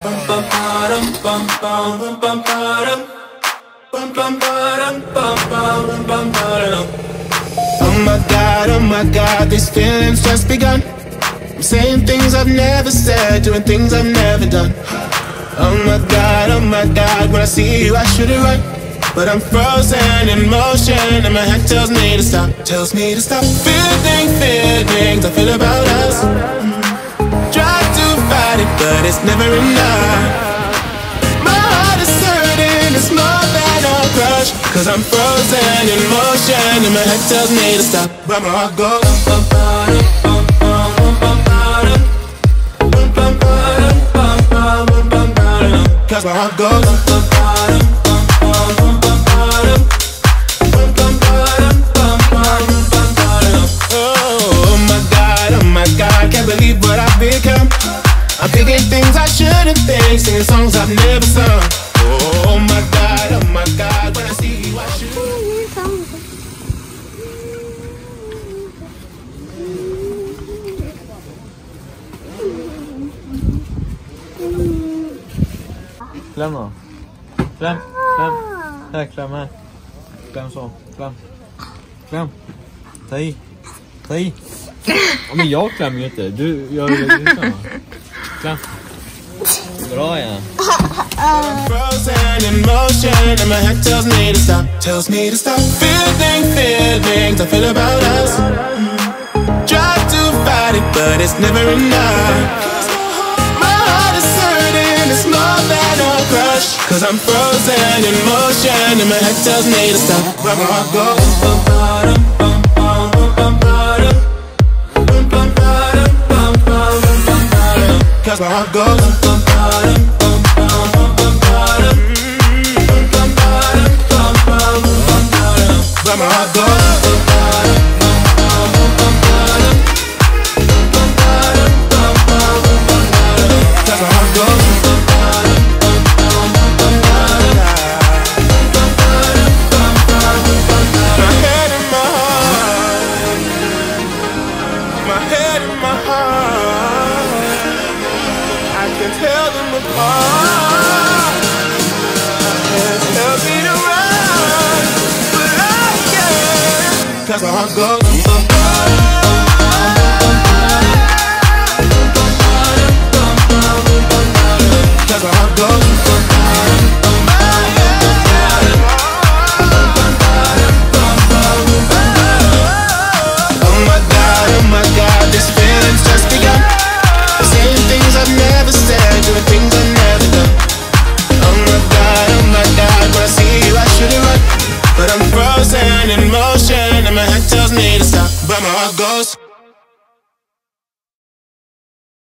Oh my God, these feelings just begun. I'm saying things I've never said, doing things I've never done. Oh my God, when I see you I should it right, but I'm frozen in motion and my head tells me to stop. Tells me to stop feeling feelings I feel about us. Try to fight it, but it's never enough. My heart is hurting, it's more than a crush, cause I'm frozen in motion and my head tells me to stop, but my heart goes. Cause my heart goes. Oh my God, can't believe what I've become. I'm thinking things I shouldn't think, singing songs I've never sung. Oh my God, when I see you I should. Kläm då. Kläm. Här, kläm här. Kläm så. Kläm. Ta i. Ja, men jag klämmer ju inte. Du gör ju det. Kläm. Bra, ja. Frozen in motion and my head tells me to stop. Tells me to stop feeling feelings I feel about us. Try to fight it, but it's never enough. Cause I'm frozen in motion and my head tells me to stop, but my heart goes. Cause my heart goes. But my heart goes. Cause my heart goes. Tell them apart. Can't help me to run, but I can. Cause my heart goes. Cause my heart goes. Oh my God, this feeling's just begun. Saying things I've never said, doing things I've never done. Oh my God, when I see you I should it right, but I'm frozen in motion and my head tells me to stop, but my heart goes.